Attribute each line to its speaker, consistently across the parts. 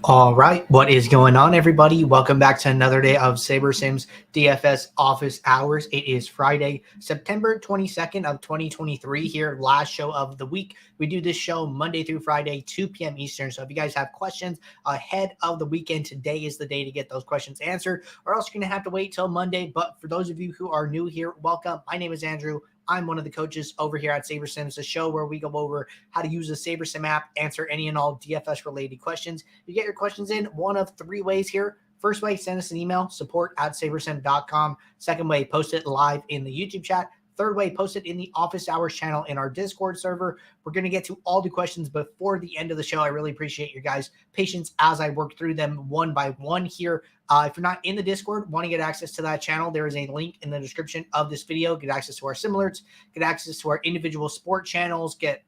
Speaker 1: All right, what is going on, everybody? Welcome back to another day of SaberSims DFS office hours. It is Friday, September 22nd of 2023 here, last show of the week. We do this show Monday through Friday, 2 p.m. Eastern. So if you guys have questions ahead of the weekend, today is the day to get those questions answered, or else you're going to have to wait till Monday. But for those of you who are new here, welcome. My name is Andrew. I'm one of the coaches over here at SaberSims, the show where we go over how to use the SaberSim app, answer any and all DFS related questions. You get your questions in one of three ways here. First way, send us an email, support@sabersim.com. Second way, post it live in the YouTube chat. Third way, post it in the office hours channel in our Discord server. We're going to get to all the questions before the end of the show. I really appreciate your guys' patience as I work through them one by one here. If you're not in the Discord, want to get access to that channel, there is a link in the description of this video. Get access to our sim alerts, get access to our individual sport channels, get,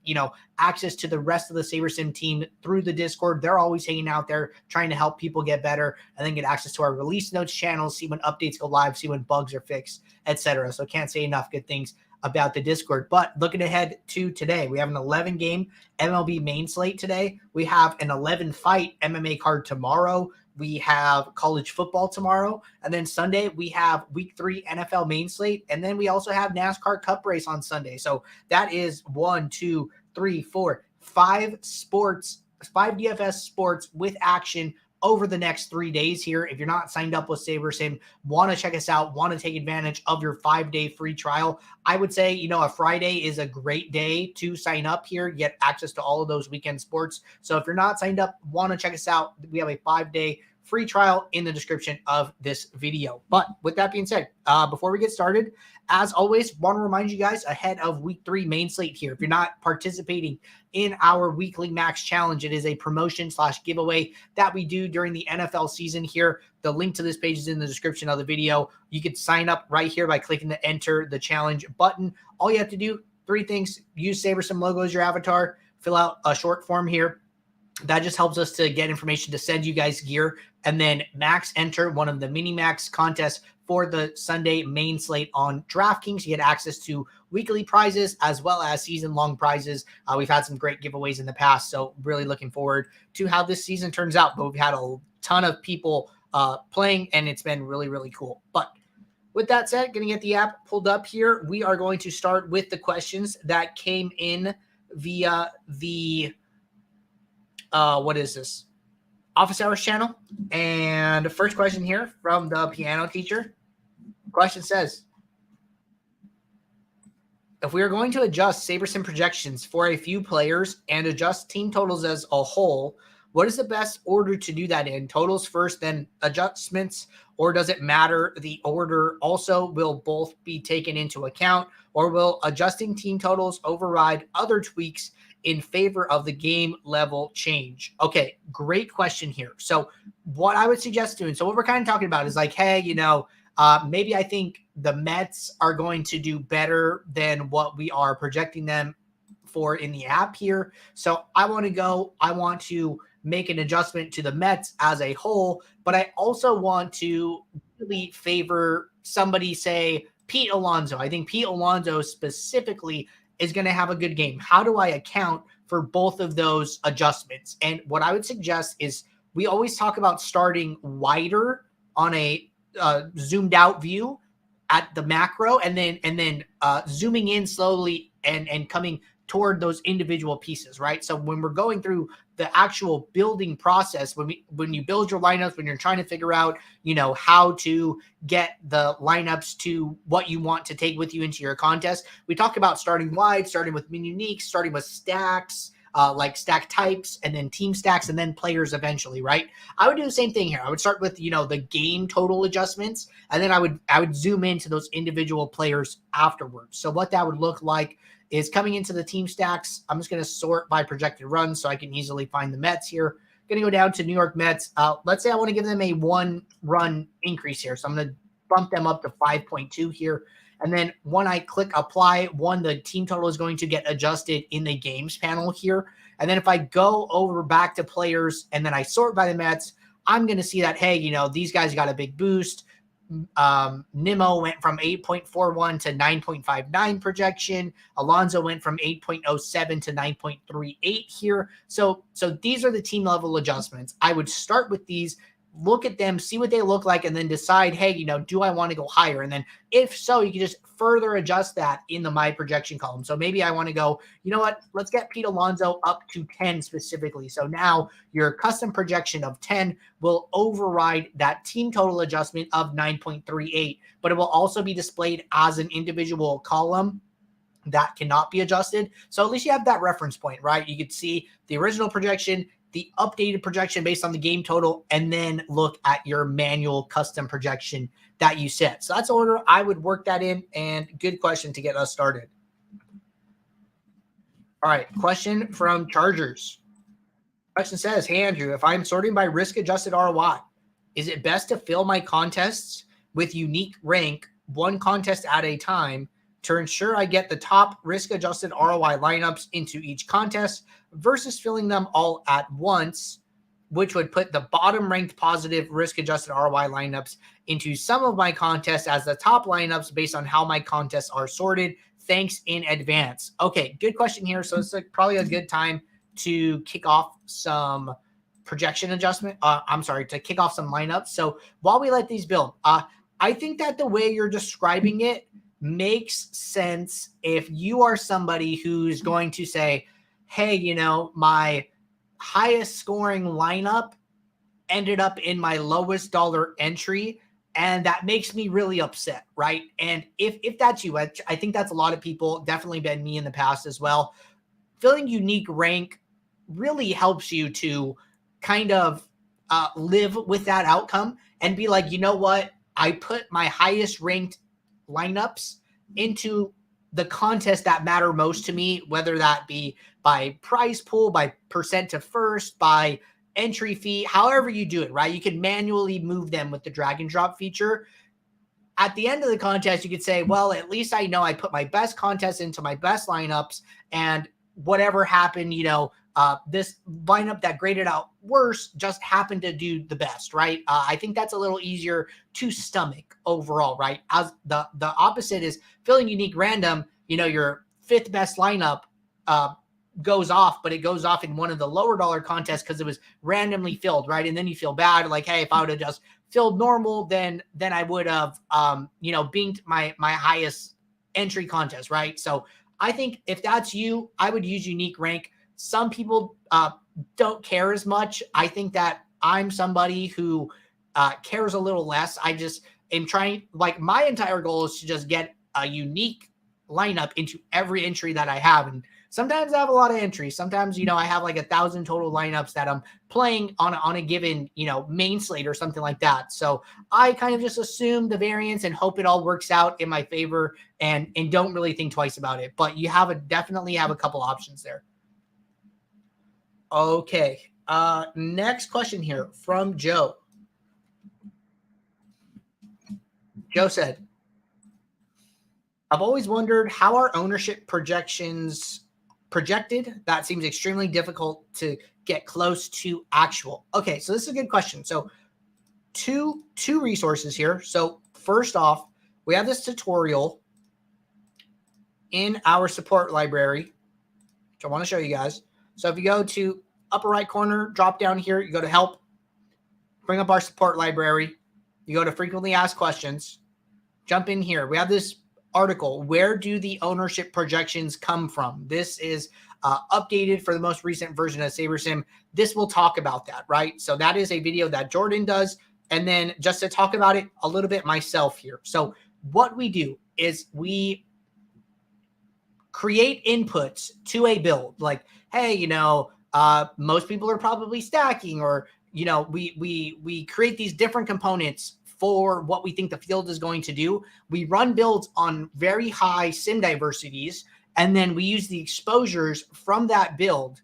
Speaker 1: access to the rest of the SaberSim team through the Discord. They're always hanging out there trying to help people get better, and then get access to our release notes channels, see when updates go live, see when bugs are fixed, etc. So can't say enough good things about the Discord. But looking ahead to today, we have an 11 game MLB main slate today. We have an 11 fight MMA card tomorrow. We have college football tomorrow. And then Sunday, we have week 3 NFL main slate. And then we also have NASCAR Cup race on Sunday. So that is 1, 2, 3, 4, 5 sports, 5 DFS sports with action over the next 3 days here. If you're not signed up with SaberSim, want to check us out, want to take advantage of your 5-day free trial, I would say, a Friday is a great day to sign up here, get access to all of those weekend sports. So if you're not signed up, want to check us out, we have a 5-day free trial in the description of this video. But with that being said, before we get started, as always, want to remind you guys ahead of week 3 main slate here, if you're not participating in our weekly max challenge, it is a promotion / giveaway that we do during the NFL season here. The link to this page is in the description of the video. You can sign up right here by clicking the enter the challenge button. All you have to do, 3 things: use SaberSim logo as your avatar, fill out a short form here. That just helps us to get information to send you guys gear, and then max enter one of the mini max contests for the Sunday main slate on DraftKings. You get access to weekly prizes as well as season-long prizes. We've had some great giveaways in the past, so really looking forward to how this season turns out. But we've had a ton of people playing, and it's been really, really cool. But with that said, going to get the app pulled up here. We are going to start with the questions that came in via the what is this? Office Hours channel. And the first question here from the piano teacher. Question says, if we are going to adjust SaberSim projections for a few players and adjust team totals as a whole, what is the best order to do that in? Totals first, then adjustments, or does it matter the order? Also, will both be taken into account, or will adjusting team totals override other tweaks in favor of the game level change? Okay, great question here. So what I would suggest doing, so what we're kind of talking about is like, hey, maybe I think the Mets are going to do better than what we are projecting them for in the app here. So I want to make an adjustment to the Mets as a whole, but I also want to really favor somebody, say Pete Alonso. I think Pete Alonso specifically is going to have a good game. How do I account for both of those adjustments? And what I would suggest is, we always talk about starting wider on a zoomed out view at the macro, and then zooming in slowly and coming toward those individual pieces, right? So when we're going through the actual building process, when you build your lineups, when you're trying to figure out, how to get the lineups to what you want to take with you into your contest, we talk about starting wide, starting with min uniques, starting with stacks, like stack types, and then team stacks, and then players eventually, right? I would do the same thing here. I would start with, the game total adjustments, and then I would zoom into those individual players afterwards. So what that would look like is, coming into the team stacks, I'm just going to sort by projected runs so I can easily find the Mets here. Going to go down to New York Mets. Let's say I want to give them a 1-run increase here. So I'm going to bump them up to 5.2 here. And then when I click apply, the team total is going to get adjusted in the games panel here. And then if I go over back to players and then I sort by the Mets, I'm going to see that, hey, these guys got a big boost. Nimmo went from 8.41 to 9.59 projection. Alonso went from 8.07 to 9.38 here. So these are the team level adjustments. I would start with these, look at them, see what they look like, and then decide, hey, do I want to go higher? And then if so, you can just further adjust that in the my projection column. So maybe I want to go, you know what, let's get Pete Alonso up to 10 specifically. So now your custom projection of 10 will override that team total adjustment of 9.38, but it will also be displayed as an individual column that cannot be adjusted. So at least you have that reference point, right? You could see the original projection, the updated projection based on the game total, and then look at your manual custom projection that you set. So that's the order I would work that in, and good question to get us started. All right, question from Chargers. Question says, hey, Andrew, if I'm sorting by risk-adjusted ROI, is it best to fill my contests with unique rank, one contest at a time, to ensure I get the top risk-adjusted ROI lineups into each contest versus filling them all at once, which would put the bottom-ranked positive risk-adjusted ROI lineups into some of my contests as the top lineups based on how my contests are sorted? Thanks in advance. Okay, good question here. So it's probably a good time to kick off some projection adjustment. To kick off some lineups. So while we let these build, I think that the way you're describing it makes sense if you are somebody who's going to say, hey, my highest scoring lineup ended up in my lowest dollar entry, and that makes me really upset, right? And if that's you, I think that's a lot of people, definitely been me in the past as well. Filling unique rank really helps you to kind of live with that outcome and be like, you know what? I put my highest ranked lineups into the contest that matter most to me, whether that be by prize pool, by percent to first, by entry fee, however you do it, right? You can manually move them with the drag and drop feature. At the end of the contest, you could say, well, at least I know I put my best contest into my best lineups, and whatever happened, this lineup that graded out worse just happened to do the best, right? I think that's a little easier to stomach overall, right? As the opposite is filling unique random, your fifth best lineup goes off, but it goes off in one of the lower dollar contests because it was randomly filled, right? And then you feel bad, like, hey, if I would have just filled normal, then I would have, beamed my highest entry contest, right? So I think if that's you, I would use unique rank. Some people don't care as much. I think that I'm somebody who cares a little less. I just am trying, like, my entire goal is to just get a unique lineup into every entry that I have. And sometimes I have a lot of entries. Sometimes, I have like 1,000 total lineups that I'm playing on a given, main slate or something like that. So I kind of just assume the variance and hope it all works out in my favor and don't really think twice about it. But you definitely have a couple options there. Okay. Next question here from Joe. Joe said, I've always wondered how our ownership projections projected. That seems extremely difficult to get close to actual. Okay, so this is a good question. So two resources here. So first off, we have this tutorial in our support library, which I want to show you guys. So if you go to upper right corner, drop down here, you go to help, bring up our support library, you go to frequently asked questions, jump in here. We have this article, where do the ownership projections come from? This is updated for the most recent version of SaberSim. This will talk about that, right? So that is a video that Jordan does. And then just to talk about it a little bit myself here. So what we do is we create inputs to a build, like, hey, most people are probably stacking, or, we create these different components for what we think the field is going to do. We run builds on very high sim diversities, and then we use the exposures from that build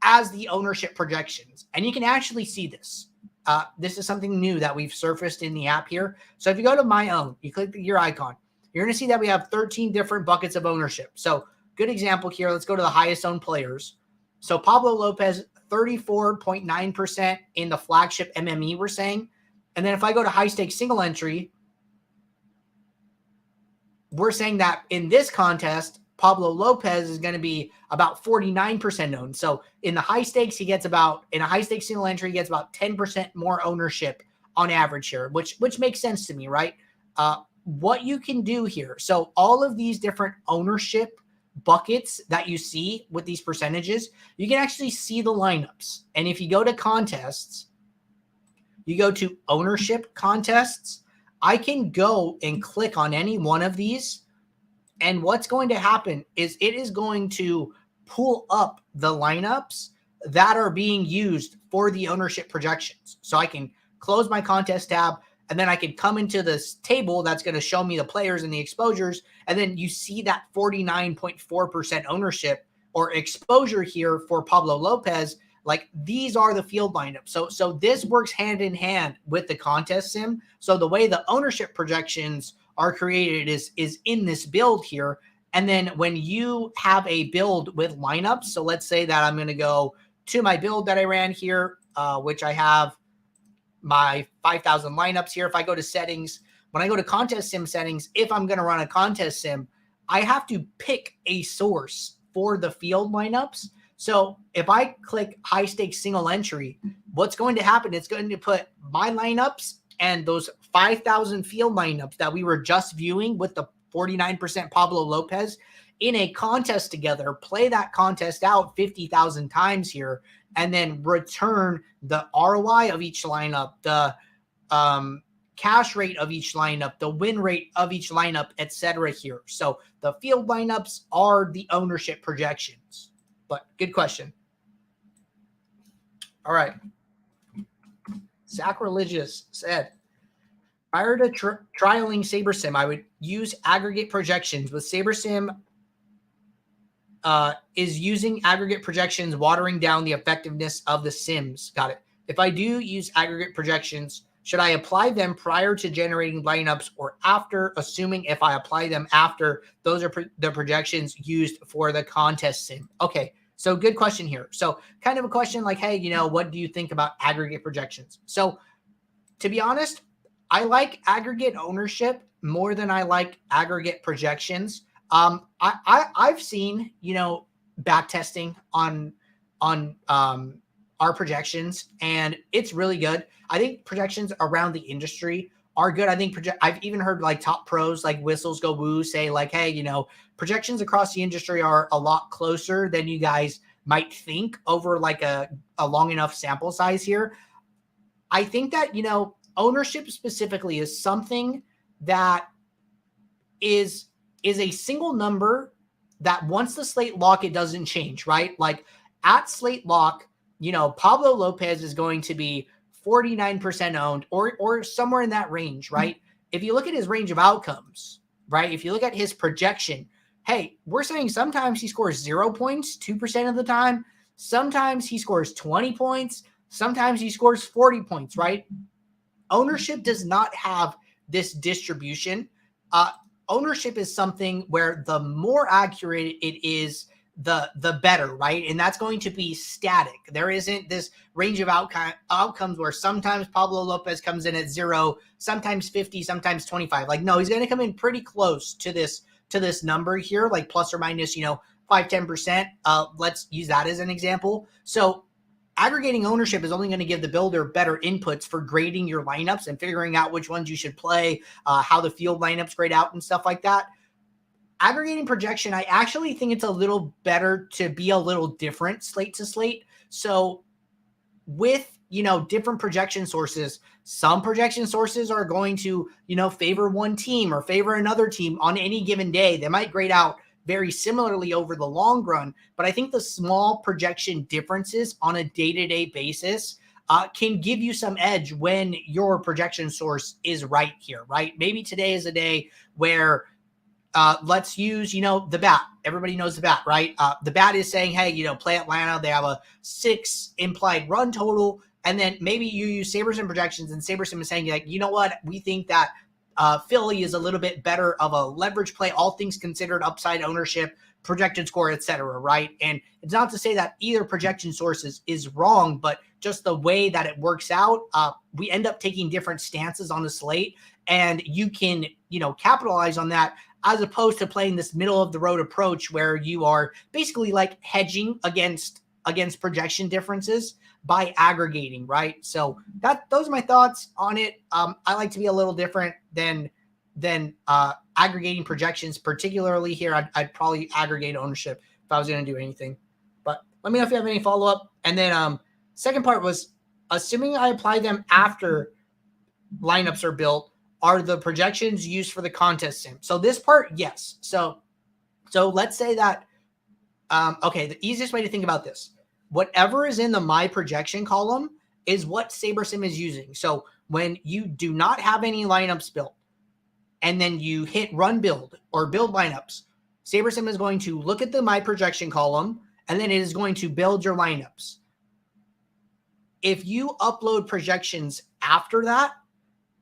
Speaker 1: as the ownership projections. And you can actually see this. This is something new that we've surfaced in the app here. So if you go to my own, you click your icon, you're going to see that we have 13 different buckets of ownership. So good example here. Let's go to the highest owned players. So Pablo Lopez, 34.9% in the flagship MME, we're saying. And then if I go to high stakes single entry, we're saying that in this contest, Pablo Lopez is going to be about 49% owned. So in the high stakes, in a high stakes single entry, he gets about 10% more ownership on average here, which makes sense to me, right? What you can do here. So all of these different ownership buckets that you see with these percentages, you can actually see the lineups. And if you go to contests, you go to ownership contests, I can go and click on any one of these. And what's going to happen is it is going to pull up the lineups that are being used for the ownership projections. So I can close my contest tab, and then I can come into this table that's going to show me the players and the exposures. And then you see that 49.4% ownership or exposure here for Pablo Lopez. Like, these are the field lineups. So this works hand in hand with the contest sim. So the way the ownership projections are created is in this build here. And then when you have a build with lineups, so let's say that I'm going to go to my build that I ran here, which I have my 5,000 lineups here. If I go to settings, when I go to contest sim settings, if I'm going to run a contest sim, I have to pick a source for the field lineups. So if I click high stakes single entry, what's going to happen? It's going to put my lineups and those 5,000 field lineups that we were just viewing with the 49% Pablo Lopez in a contest together, play that contest out 50,000 times here, and then return the ROI of each lineup, the cash rate of each lineup, the win rate of each lineup, etc. here. So the field lineups are the ownership projections. But good question. All right. Sacrilegious said, prior to trialing SaberSim, I would use aggregate projections. With SaberSim, is using aggregate projections watering down the effectiveness of the sims. Got it. If I do use aggregate projections, should I apply them prior to generating lineups or after, assuming if I apply them after, those are the projections used for the contest sim? Okay, so good question here. So kind of a question like, hey, what do you think about aggregate projections? So to be honest, I like aggregate ownership more than I like aggregate projections. I've seen, back testing on our projections, and it's really good. I think projections around the industry are good. I think I've even heard like top pros like Whistles Go Woo say like, hey, projections across the industry are a lot closer than you guys might think over like a long enough sample size here. I think that, ownership specifically is something that is a single number that once the slate lock, it doesn't change, right? Like at slate lock, Pablo Lopez is going to be 49% owned or somewhere in that range, right? If you look at his range of outcomes, right? If you look at his projection, hey, we're saying sometimes he scores 0 points 2% of the time. Sometimes he scores 20 points. Sometimes he scores 40 points, right? Ownership does not have this distribution. Ownership is something where the more accurate it is, the better, right? And that's going to be static. There isn't this range of outcomes where sometimes Pablo Lopez comes in at 0, sometimes 50, sometimes 25. Like, no, he's going to come in pretty close to this number here, like plus or minus, 5-10%. Let's use that as an example. So aggregating ownership is only going to give the builder better inputs for grading your lineups and figuring out which ones you should play, how the field lineups grade out and stuff like that. Aggregating projection, I actually think it's a little better to be a little different slate to slate. So with, different projection sources, some projection sources are going to, favor one team or favor another team on any given day. They might grade out very similarly over the long run, but I think the small projection differences on a day-to-day basis can give you some edge when your projection source is right here, right? Maybe today is a day where let's use, the bat. Everybody knows the bat, right? The bat is saying, hey, play Atlanta. They have a 6 implied run total. And then maybe you use SaberSim projections and SaberSim is saying, like, you know what? We think that Philly is a little bit better of a leverage play, all things considered, upside ownership, projected score, etc. Right? And it's not to say that either projection source is wrong, but just the way that it works out, we end up taking different stances on the slate, and you can, capitalize on that as opposed to playing this middle of the road approach where you are basically like hedging against projection differences by aggregating, right? So those are my thoughts on it. I like to be a little different than aggregating projections, particularly here. I'd probably aggregate ownership if I was going to do anything. But let me know if you have any follow-up. And then second part was, assuming I apply them after lineups are built, are the projections used for the contest sim? So this part, yes. So let's say that, okay, the easiest way to think about this, whatever is in the my projection column is what SaberSim is using. So when you do not have any lineups built and then you hit run build or build lineups, SaberSim is going to look at the my projection column and then it is going to build your lineups. If you upload projections after that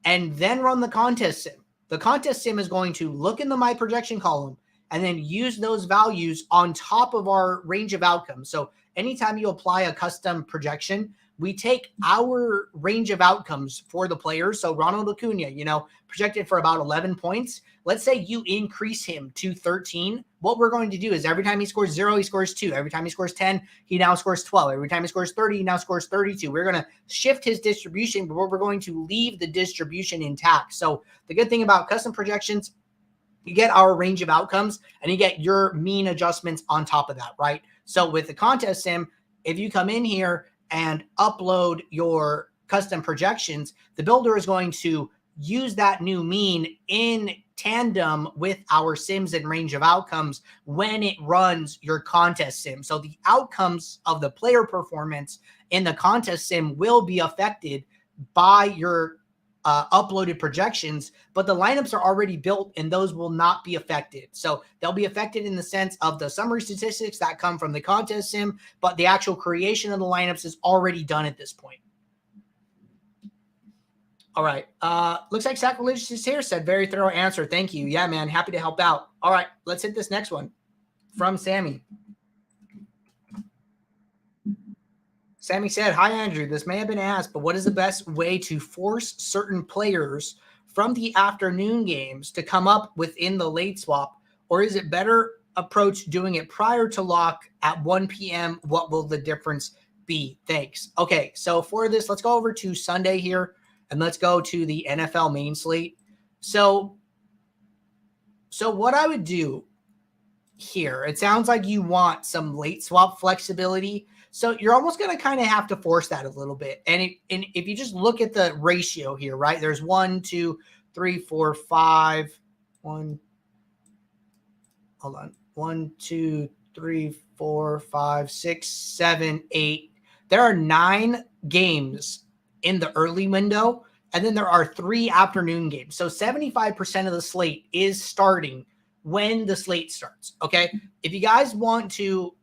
Speaker 1: and then run the contest sim is going to look in the my projection column and then use those values on top of our range of outcomes. So anytime you apply a custom projection, we take our range of outcomes for the players. So Ronald Acuna, projected for about 11 points. Let's say you increase him to 13. What we're going to do is every time he scores 0, he scores 2. Every time he scores 10, he now scores 12. Every time he scores 30, he now scores 32. We're going to shift his distribution, but we're going to leave the distribution intact. So the good thing about custom projections, you get our range of outcomes and you get your mean adjustments on top of that, right? So with the contest sim, if you come in here and upload your custom projections, the builder is going to use that new mean in tandem with our sims and range of outcomes when it runs your contest sim. So the outcomes of the player performance in the contest sim will be affected by your uploaded projections, but the lineups are already built and those will not be affected. So they'll be affected in the sense of the summary statistics that come from the contest sim, but the actual creation of the lineups is already done at this point. All right. Looks like Sacrilegious is here. Said very thorough answer. Thank you. Yeah, man. Happy to help out. All right. Let's hit this next one from Sammy. Sammy said, hi, Andrew. This may have been asked, but what is the best way to force certain players from the afternoon games to come up within the late swap? Or is it better approach doing it prior to lock at 1 p.m.? What will the difference be? Thanks. Okay, so for this, let's go over to Sunday here, and let's go to the NFL main slate. So what I would do here, it sounds like you want some late swap flexibility. So you're almost going to kind of have to force that a little bit. And if you just look at the ratio here, right, there's 1, 2, 3, 4, 5, 1, hold on, 1, 2, 3, 4, 5, 6, 7, 8. There are 9 games in the early window, and then there are 3 afternoon games. So 75% of the slate is starting when the slate starts. Okay. If you guys want to,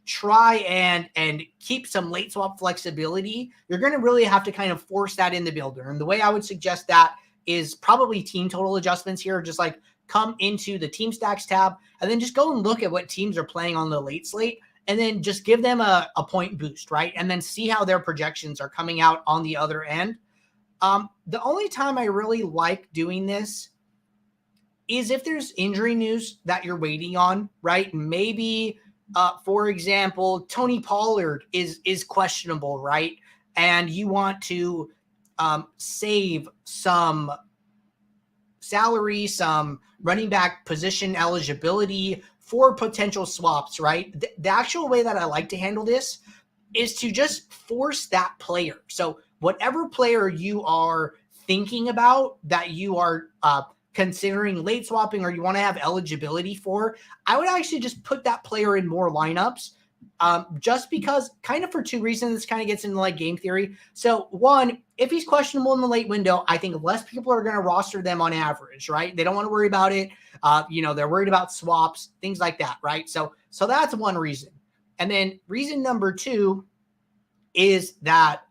Speaker 1: try and keep some late swap flexibility, you're going to really have to kind of force that in the builder. And the way I would suggest that is probably team total adjustments here. Just like come into the team stacks tab and then just go and look at what teams are playing on the late slate and then just give them a point boost, right? And then see how their projections are coming out on the other end. The only time I really like doing this is if there's injury news that you're waiting on, right? Maybe, for example, Tony Pollard is questionable, right? And you want to save some salary, some running back position eligibility for potential swaps, right? The actual way that I like to handle this is to just force that player. So whatever player you are thinking about that you are considering late swapping or you want to have eligibility for, I would actually just put that player in more lineups just because kind of for 2 reasons. This kind of gets into like game theory. So one, if he's questionable in the late window, I think less people are going to roster them on average, right? They don't want to worry about it. They're worried about swaps, things like that, right? So that's one reason. And then reason number 2 is that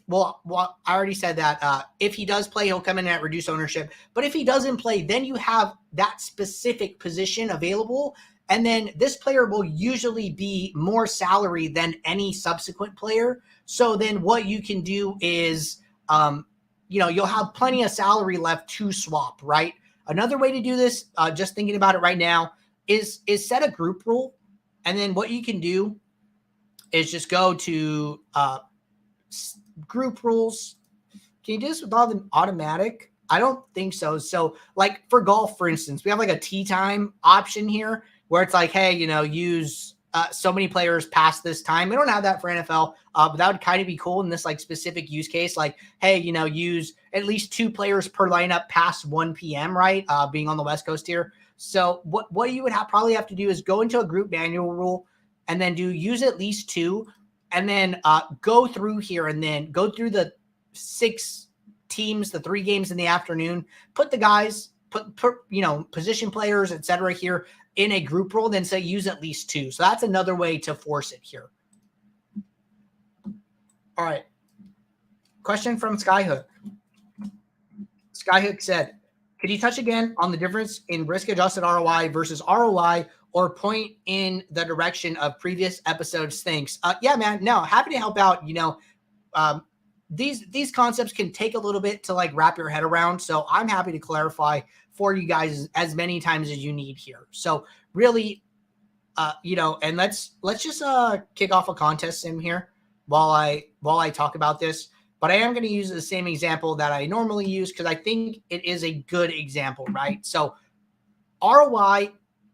Speaker 1: well, I already said that if he does play, he'll come in at reduced ownership. But if he doesn't play, then you have that specific position available. And then this player will usually be more salary than any subsequent player. So then what you can do is, you'll have plenty of salary left to swap, right? Another way to do this, just thinking about it right now, is set a group rule. And then what you can do is just go to group rules. Can you do this with all the automatic? I don't think so. So like for golf, for instance, we have like a tee time option here where it's like, hey, use so many players past this time. We don't have that for NFL, but that would kind of be cool in this like specific use case. Like, hey, use at least 2 players per lineup past 1 p.m., right? Being on the West Coast here. So what you would probably have to do is go into a group manual rule and then use at least 2, and then go through here and then go through the 6 teams, the 3 games in the afternoon, put the guys, put position players, etc. here in a group role, then say use at least 2. So that's another way to force it here. All right. Question from Skyhook. Skyhook said, could you touch again on the difference in risk-adjusted ROI versus ROI, or point in the direction of previous episodes? Thanks. Yeah, man. No, happy to help out. These concepts can take a little bit to like wrap your head around. So I'm happy to clarify for you guys as many times as you need here. So really, and let's just kick off a contest sim here while I talk about this. But I am going to use the same example that I normally use because I think it is a good example, right? So ROI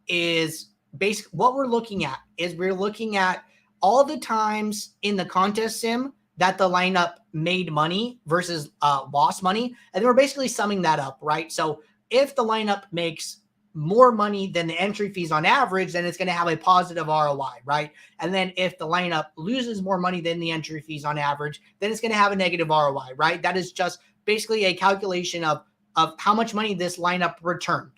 Speaker 1: is basically what we're looking at is we're looking at all the times in the contest sim that the lineup made money versus lost money. And then we're basically summing that up, right? So if the lineup makes more money than the entry fees on average, then it's going to have a positive ROI, right? And then if the lineup loses more money than the entry fees on average, then it's going to have a negative ROI, right? That is just basically a calculation of how much money this lineup returned.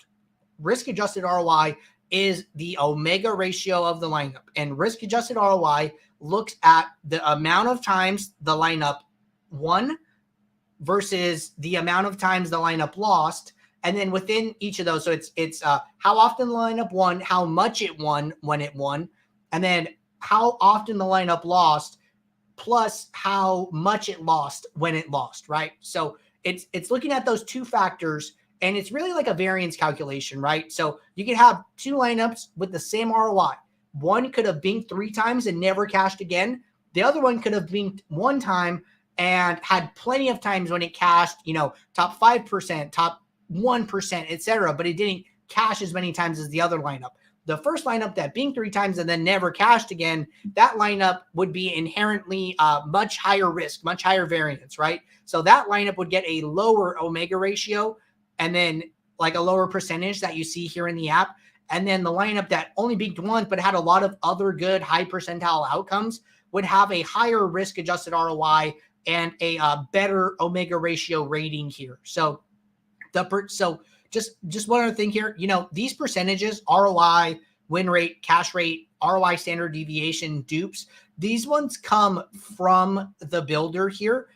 Speaker 1: Risk-adjusted ROI is the omega ratio of the lineup, and risk-adjusted ROI looks at the amount of times the lineup won versus the amount of times the lineup lost. And then within each of those, so it's how often the lineup won, how much it won when it won, and then how often the lineup lost, plus how much it lost when it lost, right? So it's looking at those 2 factors, and it's really like a variance calculation, right? So you can have 2 lineups with the same ROI. One could have binked 3 times and never cashed again. The other one could have binked 1 time and had plenty of times when it cashed, top 5%, top 1%, etc., but it didn't cash as many times as the other lineup. The first lineup that binked 3 times and then never cashed again, that lineup would be inherently much higher risk, much higher variance, right? So that lineup would get a lower omega ratio and then like a lower percentage that you see here in the app. And then the lineup that only binked once but had a lot of other good high percentile outcomes would have a higher risk-adjusted ROI and a better omega ratio rating here. So just one other thing here, these percentages, ROI, win rate, cash rate, ROI standard deviation, dupes, these ones come from the builder here.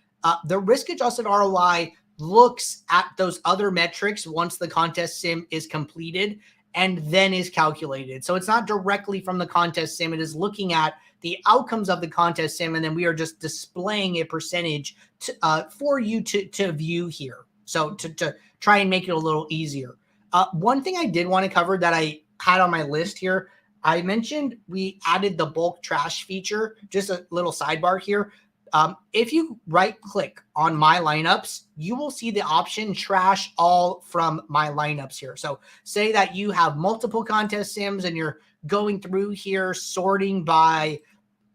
Speaker 1: The risk-adjusted ROI looks at those other metrics once the contest sim is completed and then is calculated. So it's not directly from the contest sim. It is looking at the outcomes of the contest sim, and then we are just displaying a percentage for you to view here. So to try and make it a little easier. One thing I did want to cover that I had on my list here, I mentioned we added the bulk trash feature, just a little sidebar here. If you right click on my lineups, you will see the option trash all from my lineups here. So say that you have multiple contest sims and you're going through here, sorting by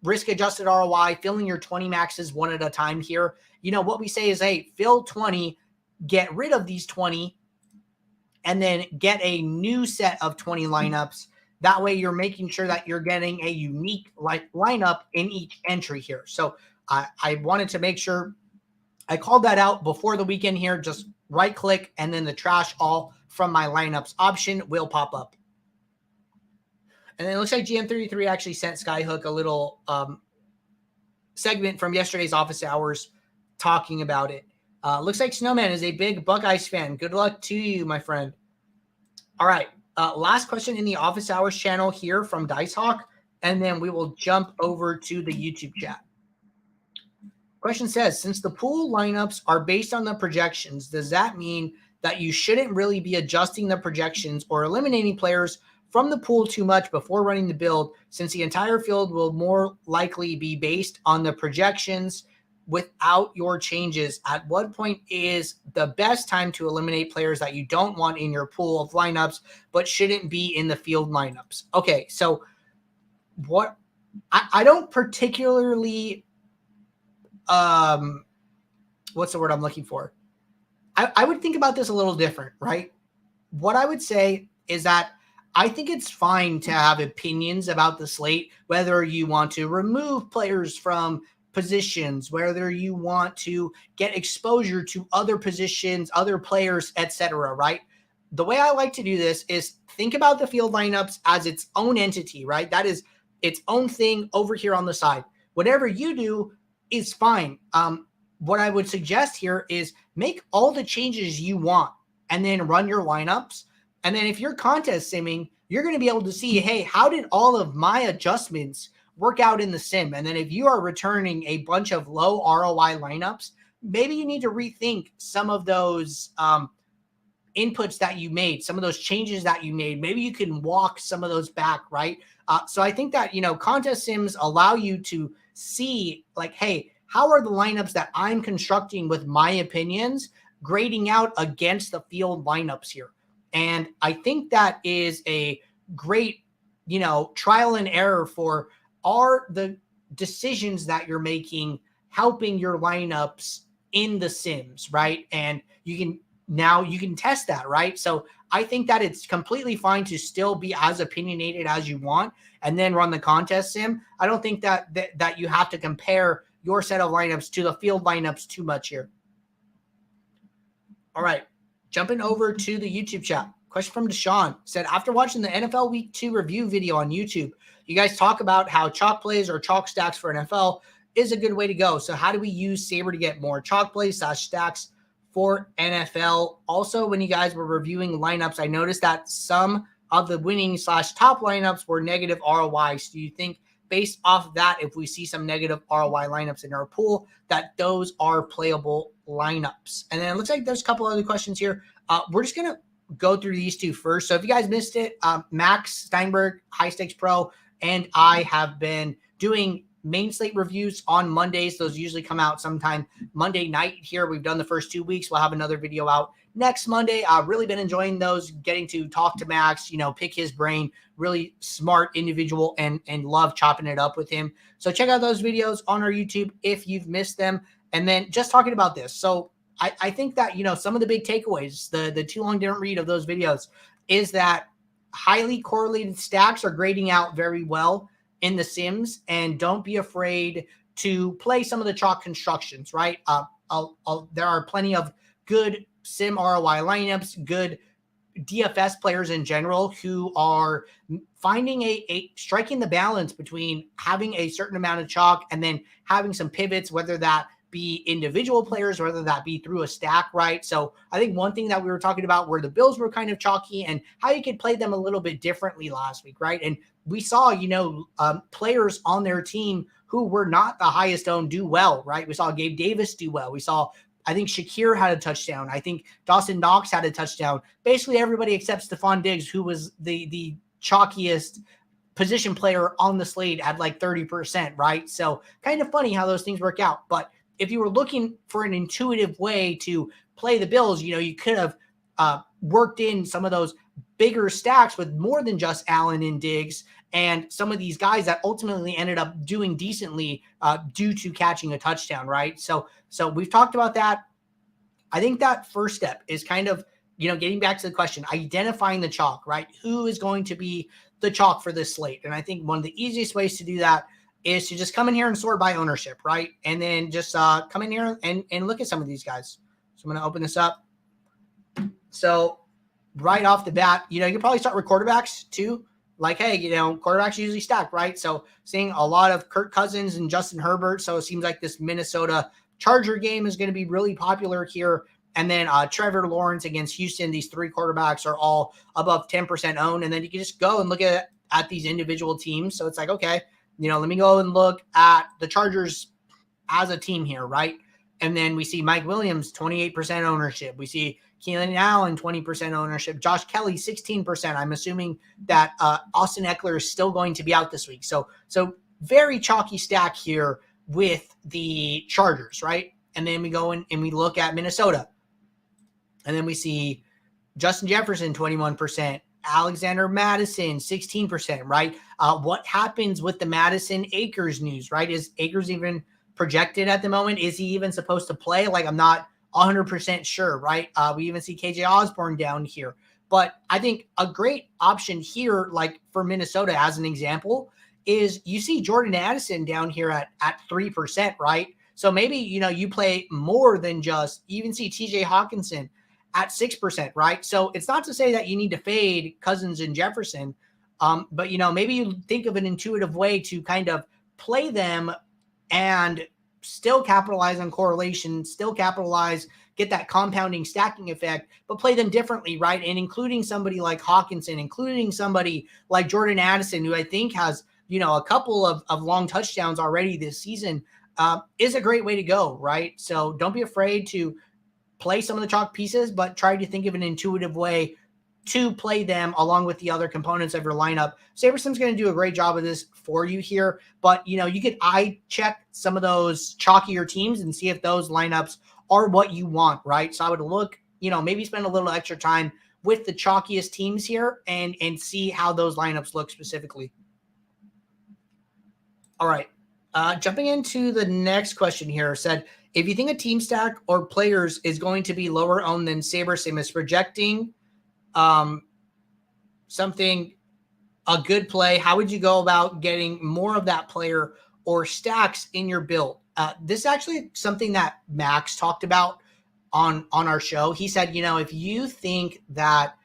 Speaker 1: risk adjusted ROI, filling your 20 maxes one at a time here. What we say is, hey, fill 20, get rid of these 20, and then get a new set of 20 lineups. That way you're making sure that you're getting a unique lineup in each entry here. So I wanted to make sure I called that out before the weekend here. Just right click and then the trash all from my lineups option will pop up. And then it looks like GM33 actually sent Skyhook a little segment from yesterday's office hours talking about it. Looks like Snowman is a big Buckeyes fan. Good luck to you, my friend. All right. Last question in the office hours channel here from DiceHawk, and then we will jump over to the YouTube chat. Question says, since the pool lineups are based on the projections, does that mean that you shouldn't really be adjusting the projections or eliminating players from the pool too much before running the build, since the entire field will more likely be based on the projections without your changes. At what point is the best time to eliminate players that you don't want in your pool of lineups but shouldn't be in the field lineups? Okay, so what I don't particularly what's the word I'm looking for? I would think about this a little different, right? What I would say is that I think it's fine to have opinions about the slate, whether you want to remove players from positions, whether you want to get exposure to other positions, other players, etc., right? The way I like to do this is think about the field lineups as its own entity, right? That is its own thing over here on the side. Whatever you do is fine. What I would suggest here is make all the changes you want and then run your lineups. And then if you're contest simming, you're going to be able to see, hey, how did all of my adjustments work out in the sim? And then if you are returning a bunch of low ROI lineups, maybe you need to rethink some of those inputs that you made, some of those changes that you made. Maybe you can walk some of those back, right? So I think that, contest sims allow you to see like, hey, how are the lineups that I'm constructing with my opinions grading out against the field lineups here? And I think that is a great, trial and error for, are the decisions that you're making helping your lineups in the sims, right? And you can test that, right? So I think that it's completely fine to still be as opinionated as you want and then run the contest sim. I don't think that you have to compare your set of lineups to the field lineups too much here. All right, jumping over to the YouTube chat. Question from Deshaun said, after watching the NFL Week 2 review video on YouTube, you guys talk about how chalk plays or chalk stacks for NFL is a good way to go. So how do we use Saber to get more chalk plays / stacks for NFL? Also, when you guys were reviewing lineups, I noticed that some of the winning / top lineups were negative ROIs. Do you think based off of that, if we see some negative ROI lineups in our pool, that those are playable lineups? And then it looks like there's a couple other questions here. We're just going to go through these two first. So if you guys missed it, Max Steinberg, High Stakes Pro, and I have been doing main slate reviews on Mondays. Those usually come out sometime Monday night here. We've done the first 2 weeks. We'll have another video out next Monday. I've really been enjoying those, getting to talk to Max, pick his brain, really smart individual, and love chopping it up with him. So check out those videos on our YouTube if you've missed them. And then just talking about this. So I think that, some of the big takeaways, the too long didn't read of those videos, is that highly correlated stacks are grading out very well in the sims, and don't be afraid to play some of the chalk constructions, right? There are plenty of good sim ROI lineups, good DFS players in general who are finding a striking the balance between having a certain amount of chalk and then having some pivots, whether that be individual players, whether that be through a stack, right? So I think one thing that we were talking about where the Bills were kind of chalky and how you could play them a little bit differently last week, right? And we saw, players on their team who were not the highest owned do well, right? We saw Gabe Davis do well. We saw, I think Shakir had a touchdown. I think Dawson Knox had a touchdown. Basically everybody except Stephon Diggs, who was the chalkiest position player on the slate at like 30%, right? So kind of funny how those things work out. But if you were looking for an intuitive way to play the Bills, you could have worked in some of those bigger stacks with more than just Allen and Diggs and some of these guys that ultimately ended up doing decently due to catching a touchdown, right? So we've talked about that. I think that first step is kind of, getting back to the question, identifying the chalk, right? Who is going to be the chalk for this slate? And I think one of the easiest ways to do that is to just come in here and sort by ownership, right? And then just come in here and look at some of these guys. So I'm going to open this up. So right off the bat, you can probably start with quarterbacks too. Like, hey, quarterbacks usually stack, right? So seeing a lot of Kirk Cousins and Justin Herbert. So it seems like this Minnesota Charger game is going to be really popular here. And then Trevor Lawrence against Houston. These three quarterbacks are all above 10% owned. And then you can just go and look at these individual teams. So it's like, okay, let me go and look at the Chargers as a team here, right? And then we see Mike Williams, 28% ownership. We see Keenan Allen, 20% ownership. Josh Kelly, 16%. I'm assuming that Austin Eckler is still going to be out this week. So very chalky stack here with the Chargers, right? And then we go in and we look at Minnesota. And then we see Justin Jefferson, 21%. Alexander Madison, 16%, right? What happens with the Madison Akers news, right? Is Akers even projected at the moment? Is he even supposed to play? Like, I'm not 100% sure, right? We even see KJ Osborne down here. But I think a great option here, like for Minnesota as an example, is you see Jordan Addison down here at 3%, right? So maybe, you play more than just, you even see TJ Hawkinson at 6%, right? So it's not to say that you need to fade Cousins and Jefferson, but maybe you think of an intuitive way to kind of play them and still capitalize on correlation, still get that compounding stacking effect, but play them differently, right? And including somebody like Hawkinson, including somebody like Jordan Addison, who I think has, a couple of long touchdowns already this season, is a great way to go, right? So don't be afraid to play some of the chalk pieces, but try to think of an intuitive way to play them along with the other components of your lineup. SaberSim's going to do a great job of this for you here, but you could eye check some of those chalkier teams and see if those lineups are what you want, right? So I would look, maybe spend a little extra time with the chalkiest teams here and see how those lineups look specifically. All right. Jumping into the next question here, said, if you think a team stack or players is going to be lower owned than SaberSim is projecting something, a good play, how would you go about getting more of that player or stacks in your build? This is actually something that Max talked about on our show. He said, if you think that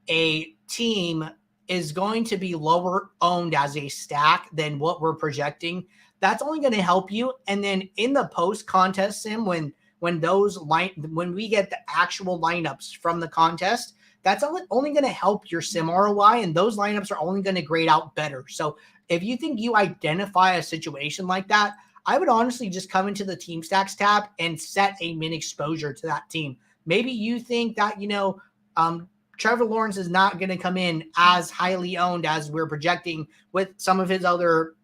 Speaker 1: a team is going to be lower owned as a stack than what we're projecting, that's only going to help you. And then in the post contest sim, when we get the actual lineups from the contest, that's only going to help your sim ROI, and those lineups are only going to grade out better. So if you think you identify a situation like that, I would honestly just come into the team stacks tab and set a min exposure to that team. Maybe you think that, Trevor Lawrence is not going to come in as highly owned as we're projecting with some of his other,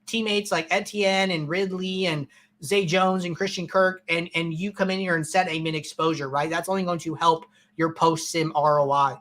Speaker 1: teammates like Etienne and Ridley and Zay Jones and Christian Kirk, and you come in here and set a min exposure, right? That's only going to help your post sim ROI.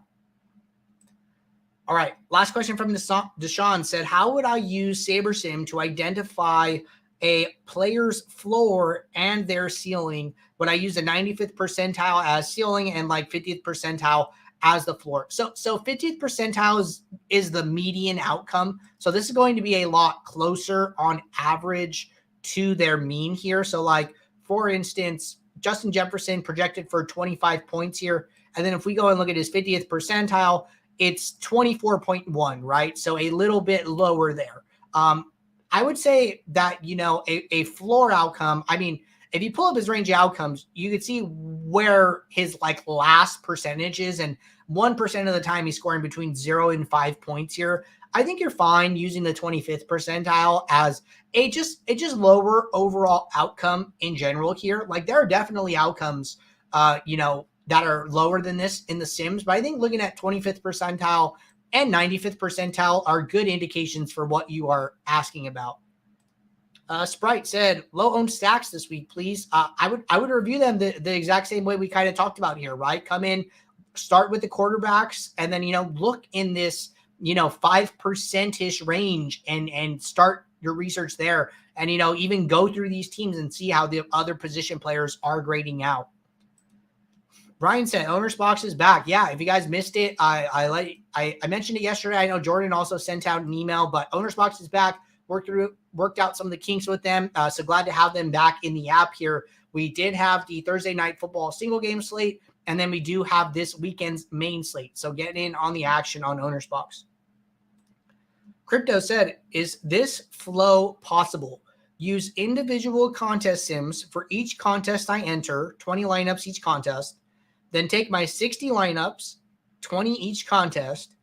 Speaker 1: All right. Last question from Deshaun said, how would I use SaberSim to identify a player's floor and their ceiling? Would I use the 95th percentile as ceiling and like 50th percentile as the floor? So 50th percentile is the median outcome. So this is going to be a lot closer on average to their mean here. So like, for instance, Justin Jefferson projected for 25 points here. And then if we go and look at his 50th percentile, it's 24.1, right? So a little bit lower there. I would say that, a floor outcome, I mean, if you pull up his range of outcomes, you could see where his like last percentage is, and 1% of the time he's scoring between 0 and 5 points here. I think you're fine using the 25th percentile as a just lower overall outcome in general here. Like there are definitely outcomes, that are lower than this in the sims, but I think looking at 25th percentile and 95th percentile are good indications for what you are asking about. Sprite said, low owned stacks this week, please. I would review them the exact same way we kind of talked about here, right? Come in, start with the quarterbacks, and then, look in this, 5%-ish range and start your research there. And, even go through these teams and see how the other position players are grading out. Brian said, Owner's Box is back. Yeah, if you guys missed it, I mentioned it yesterday. I know Jordan also sent out an email, but Owner's Box is back. Worked out some of the kinks with them. So glad to have them back in the app here. We did have the Thursday night football single game slate, and then we do have this weekend's main slate. So get in on the action on Owner's Box. Crypto said, is this flow possible? Use individual contest sims for each contest I enter, 20 lineups each contest. Then take my 60 lineups, 20 each contest,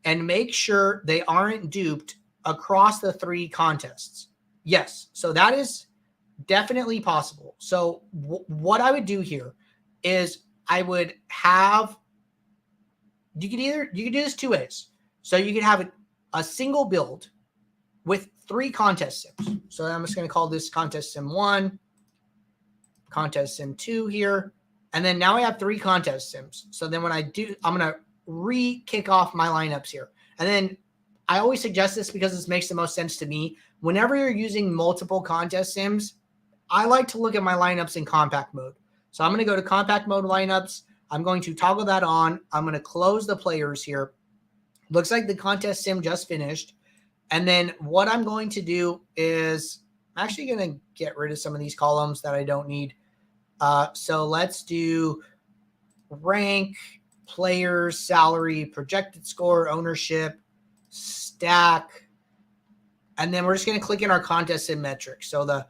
Speaker 1: and make sure they aren't duped across the 3 contests. Yes, so that is definitely possible. So what I would do here is I would have, you could do this two ways. So you could have a single build with 3 contest sims. So I'm just going to call this contest sim 1, contest sim 2 here. And then now I have 3 contest sims. So then when I do, I'm going to re-kick off my lineups here. And then I always suggest this because this makes the most sense to me. Whenever you're using multiple contest sims, I like to look at my lineups in compact mode. So I'm going to go to compact mode lineups. I'm going to toggle that on. I'm going to close the players here. Looks like the contest sim just finished. And then what I'm going to do is I'm actually going to get rid of some of these columns that I don't need. So let's do rank, players, salary, projected score, ownership, stack. And then we're just going to click in our contest sim metrics. So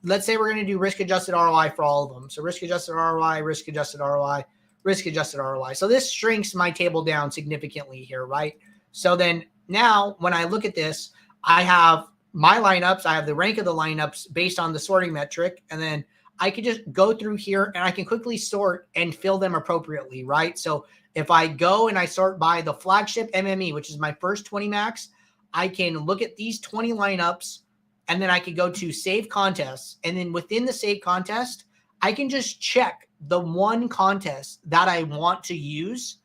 Speaker 1: let's say we're going to do risk-adjusted ROI for all of them. So risk-adjusted ROI, risk-adjusted ROI, risk-adjusted ROI. So this shrinks my table down significantly here, right? So then now when I look at this, I have my lineups. I have the rank of the lineups based on the sorting metric. And then I can just go through here and I can quickly sort and fill them appropriately, right? So if I go and I sort by the flagship MME, which is my first 20 max, I can look at these 20 lineups and then I can go to save contests. And then within the save contest, I can just check the one contest that I want to use.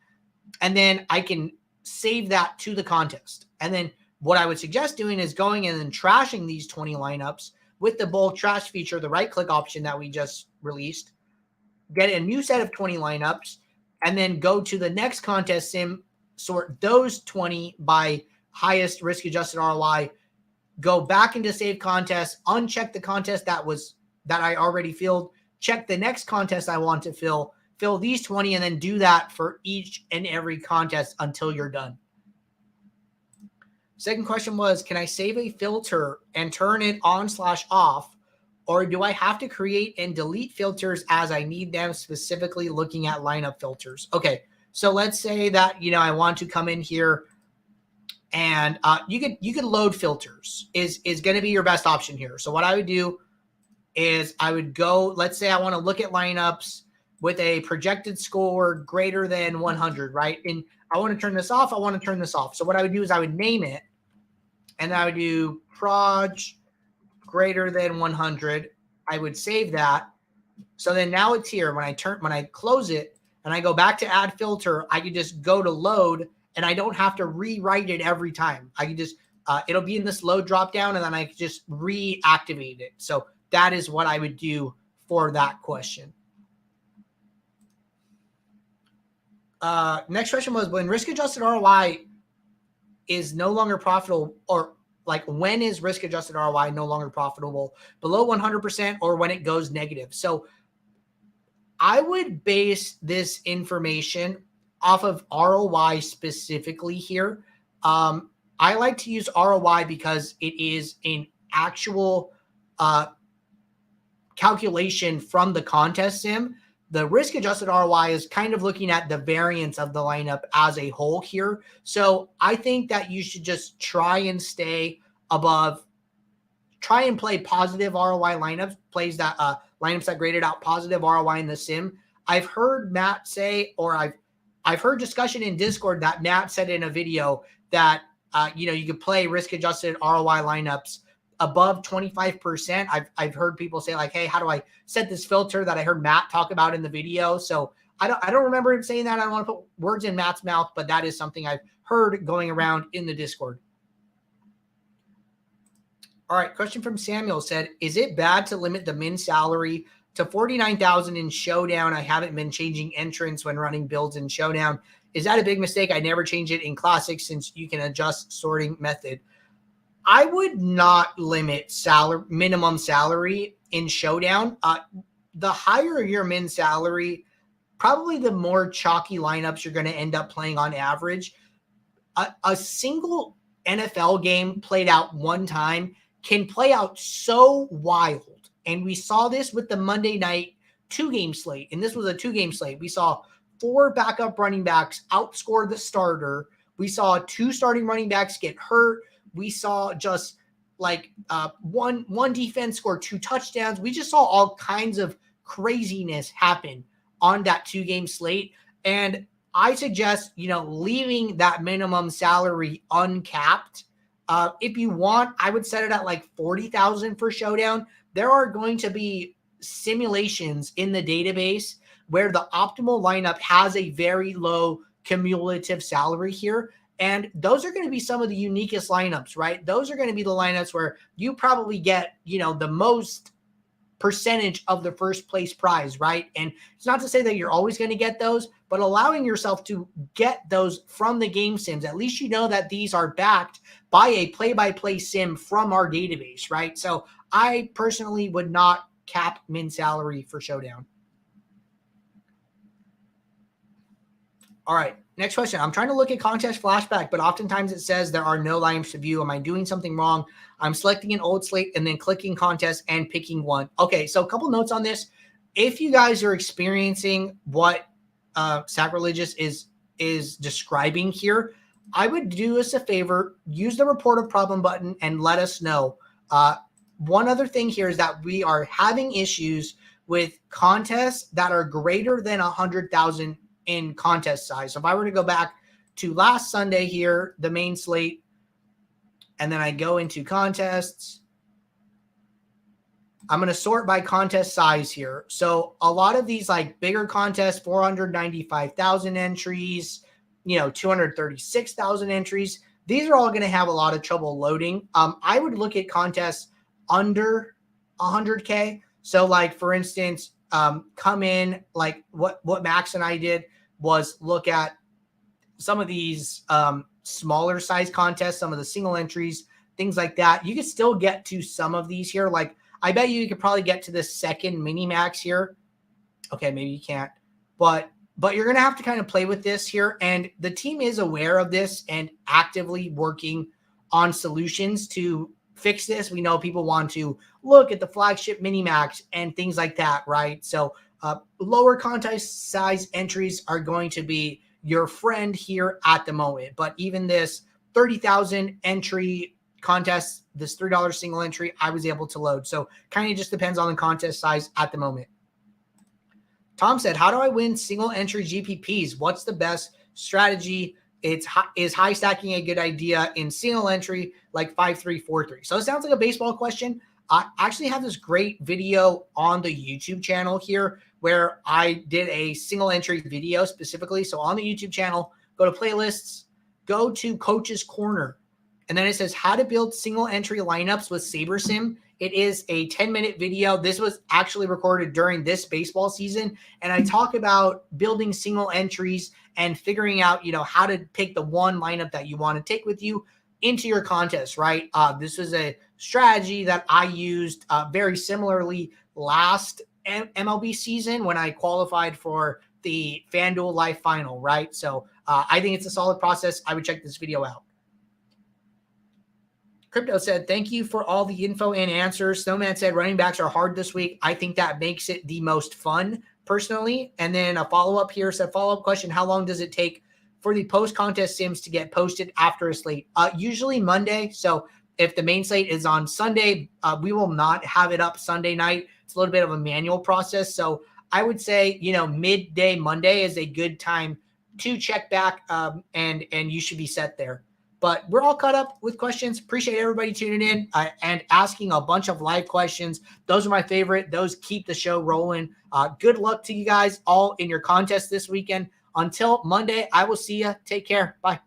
Speaker 1: And then I can save that to the contest. And then what I would suggest doing is going in and trashing these 20 lineups with the bulk trash feature, the right click option that we just released, get a new set of 20 lineups, and then go to the next contest sim, sort those 20 by highest risk adjusted ROI, go back into save contest, uncheck the contest that I already filled, check the next contest I want to fill these 20, and then do that for each and every contest until you're done. Second question was, can I save a filter and turn it on/off, or do I have to create and delete filters as I need them, specifically looking at lineup filters? Okay, so let's say that, I want to come in here and you could load filters is going to be your best option here. So what I would do is I would go, let's say I want to look at lineups with a projected score greater than 100, right? And I want to turn this off. I want to turn this off. So what I would do is I would name it, and I would do proj greater than 100. I would save that. So then now it's here. When I close it and I go back to add filter, I could just go to load, and I don't have to rewrite it every time. I can just, it'll be in this load drop down, and then I can just reactivate it. So that is what I would do for that question. Next question was, when risk adjusted ROI is no longer profitable, or like when is risk adjusted ROI no longer profitable? Below 100% or when it goes negative? So I would base this information off of ROI specifically here. I like to use ROI because it is an actual calculation from the contest sim. The risk-adjusted ROI is kind of looking at the variance of the lineup as a whole here. So I think that you should just try and stay above, try and play positive ROI lineups, plays that lineups that graded out positive ROI in the sim. I've heard Matt say, or I've heard discussion in Discord that Matt said in a video that you could play risk-adjusted ROI lineups above 25%. I've heard people say like, hey, how do I set this filter that I heard Matt talk about in the video? So I don't remember him saying that. I don't want to put words in Matt's mouth, but that is something I've heard going around in the Discord. All right, question from Samuel said, is it bad to limit the min salary to 49,000 in Showdown? I haven't been changing entrance when running builds in Showdown. Is that a big mistake? I never change it in Classic since you can adjust sorting method. I would not limit minimum salary in Showdown. The higher your min salary, probably the more chalky lineups you're going to end up playing on average. A single NFL game played out one time can play out so wild. And we saw this with the Monday night 2-game slate. And this was a 2-game slate. We saw 4 backup running backs outscore the starter. We saw 2 starting running backs get hurt. We saw just like one defense score 2 touchdowns. We just saw all kinds of craziness happen on that 2-game slate. And I suggest, leaving that minimum salary uncapped. If you want, I would set it at like 40,000 for Showdown. There are going to be simulations in the database where the optimal lineup has a very low cumulative salary here. And those are going to be some of the uniquest lineups, right? Those are going to be the lineups where you probably get, the most percentage of the first place prize, right? And it's not to say that you're always going to get those, but allowing yourself to get those from the game sims, at least you know that these are backed by a play-by-play sim from our database, right? So I personally would not cap min salary for Showdown. All right, next question. I'm trying to look at contest flashback, but oftentimes it says there are no lineups to view. Am I doing something wrong? I'm selecting an old slate and then clicking contest and picking one. Okay, so a couple notes on this. If you guys are experiencing what Sacrilegious is describing here, I would do us a favor, use the report a problem button and let us know. One other thing here is that we are having issues with contests that are greater than 100,000 in contest size. So if I were to go back to last Sunday here, the main slate, and then I go into contests, I'm going to sort by contest size here. So a lot of these like bigger contests, 495,000 entries, 236,000 entries, these are all going to have a lot of trouble loading. I would look at contests under 100K. So like, for instance, come in, like what Max and I did was look at some of these smaller size contests, some of the single entries, things like that. You can still get to some of these here. Like I bet you could probably get to the second mini max here. Okay, maybe you can't, but you're going to have to kind of play with this here. And the team is aware of this and actively working on solutions to fix this. We know people want to look at the flagship mini max and things like that, right? So lower contest size entries are going to be your friend here at the moment. But even this 30,000 entry contest, this $3 single entry, I was able to load. So kind of just depends on the contest size at the moment. Tom said, how do I win single entry GPPs? What's the best strategy? Is high stacking a good idea in single entry like 5-3-4-3? So it sounds like a baseball question. I actually have this great video on the YouTube channel here where I did a single entry video specifically. So on the YouTube channel, go to playlists, go to Coach's Corner, and then it says how to build single entry lineups with SaberSim. It is a 10-minute video. This was actually recorded during this baseball season. And I talk about building single entries and figuring out, how to pick the one lineup that you want to take with you into your contest, right? This was a strategy that I used very similarly last MLB season when I qualified for the FanDuel Live Final, right? So I think it's a solid process. I would check this video out. Crypto said, thank you for all the info and answers. Snowman said, running backs are hard this week. I think that makes it the most fun personally. And then a follow-up here said, follow-up question, how long does it take for the post-contest sims to get posted after a slate? Usually Monday. So if the main slate is on Sunday, we will not have it up Sunday night. It's a little bit of a manual process. So I would say, midday Monday is a good time to check back and you should be set there. But we're all caught up with questions. Appreciate everybody tuning in and asking a bunch of live questions. Those are my favorite. Those keep the show rolling. Good luck to you guys all in your contest this weekend. Until Monday, I will see you. Take care. Bye.